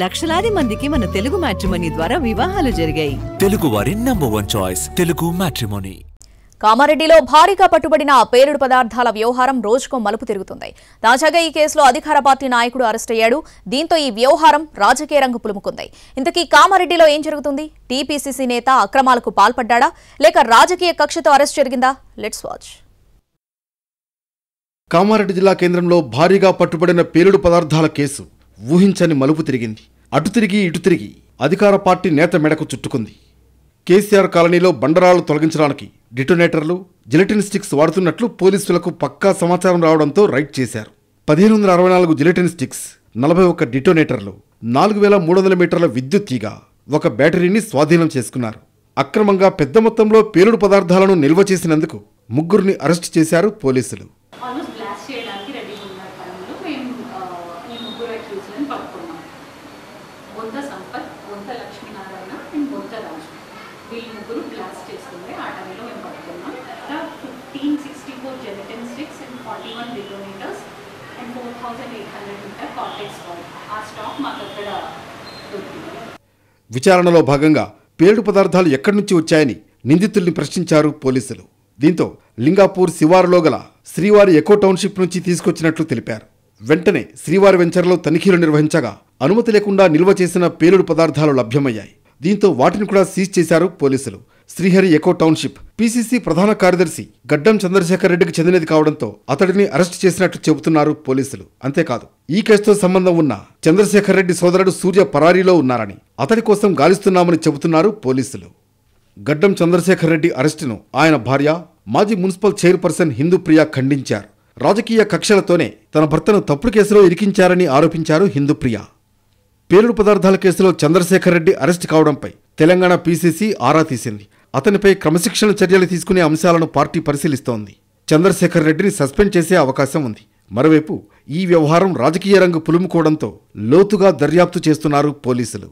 లక్షలాది మందికి మన తెలుగు మ్యాట్రిమోనీ ద్వారా వివాహాలు జరిగాయి. తెలుగు వారి నంబర్ 1 చాయిస్ తెలుగు మ్యాట్రిమోనీ. కామారెడ్డిలో భారీగా పట్టుబడిన పేలుడు పదార్థాల వ్యవహారం రోజుకో మలుపు తిరుగుతుంది. తాజాగా ఈ కేసులో అధికార పార్టీ నాయకుడు అరెస్ట్ అయ్యాడు. దీంతో ఈ వ్యవహారం రాజకీయ రంగు పులుముకుంది. ఇంతకీ కామారెడ్డిలో ఏం జరుగుతుంది? టీపీసీసీ నేత అక్రమాలకు పాల్పడ్డా లేక రాజకీయ కక్షతో అరెస్ట్ జరిగిందా? Let's watch. కామారెడ్డి జిల్లా కేంద్రంలో భారీగా పట్టుబడిన పేలుడు పదార్థాల కేసు ఊహించని మలుపు తిరిగింది. అటు తిరిగి ఇటు తిరిగి అధికార పార్టీ నేత మెడకు చుట్టుకుంది. కేసీఆర్ కాలనీలో బండరాళ్లు తొలగించడానికి డిటోనేటర్లు, జిలెటిన్ స్టిక్స్ వాడుతున్నట్లు పోలీసులకు పక్కా సమాచారం రావడంతో రైడ్ చేశారు. 1564 జిలెటిన్ స్టిక్స్, 41 డిటోనేటర్లు, 4300 మీటర్ల విద్యుత్ తీగ, ఒక బ్యాటరీని స్వాధీనం చేసుకున్నారు. అక్రమంగా పెద్ద మొత్తంలో పేలుడు పదార్థాలను నిల్వ చేసినందుకు ముగ్గురిని అరెస్టు చేశారు పోలీసులు. ముగ్గురు బ్లాస్ట్ చేస్తుంది. ఆ టైంలో మేము పట్టుకున్నాం. 1564 gelatin sticks and 41 detonators and 4800 meter Cordtex ball. ఆ స్టాక్ మాకు అక్కడ దొరికింది. విచారణలో భాగంగా పేలుడు పదార్థాలు ఎక్కడి నుంచి వచ్చాయని నిందితుల్ని ప్రశ్నించారు పోలీసులు. దీంతో లింగాపూర్ శివారులో గల శ్రీవారి ఎకో టౌన్షిప్ నుంచి తీసుకొచ్చినట్లు తెలిపారు. వెంటనే శ్రీవారి వెంచర్లో తనిఖీలు నిర్వహించగా అనుమతి లేకుండా నిల్వ చేసిన పేలుడు పదార్థాలు లభ్యమయ్యాయి. దీంతో వాటిని కూడా సీజ్ చేశారు పోలీసులు. శ్రీహరి ఎకో టౌన్షిప్ పీసీసీ ప్రధాన కార్యదర్శి గడ్డం చంద్రశేఖర్ రెడ్డికి చెందినది కావడంతో అతడిని అరెస్ట్ చేసినట్లు చెబుతున్నారు పోలీసులు. అంతేకాదు, ఈ కేసుతో సంబంధం ఉన్న చంద్రశేఖర్ రెడ్డి సోదరుడు సూర్య పరారీలో ఉన్నారని, అతడి కోసం గాలిస్తున్నామని చెబుతున్నారు పోలీసులు. గడ్డం చంద్రశేఖర్ రెడ్డి అరెస్టును ఆయన భార్య, మాజీ మున్సిపల్ చైర్పర్సన్ హిందూప్రియ ఖండించారు. రాజకీయ కక్షలతోనే తన భర్తను తప్పుడు కేసులో ఇరికించారని ఆరోపించారు హిందూప్రియ. పేలుడు పదార్థాల కేసులో చంద్రశేఖర్ రెడ్డి అరెస్ట్ కావడంపై తెలంగాణ పీసీసీ ఆరా తీసింది. అతనిపై క్రమశిక్షణ చర్యలు తీసుకునే అంశాలను పార్టీ పరిశీలిస్తోంది. చంద్రశేఖర్ రెడ్డిని సస్పెండ్ చేసే అవకాశం ఉంది. మరోవైపు ఈ వ్యవహారం రాజకీయ రంగు పులుముకోవడంతో లోతుగా దర్యాప్తు చేస్తున్నారు పోలీసులు.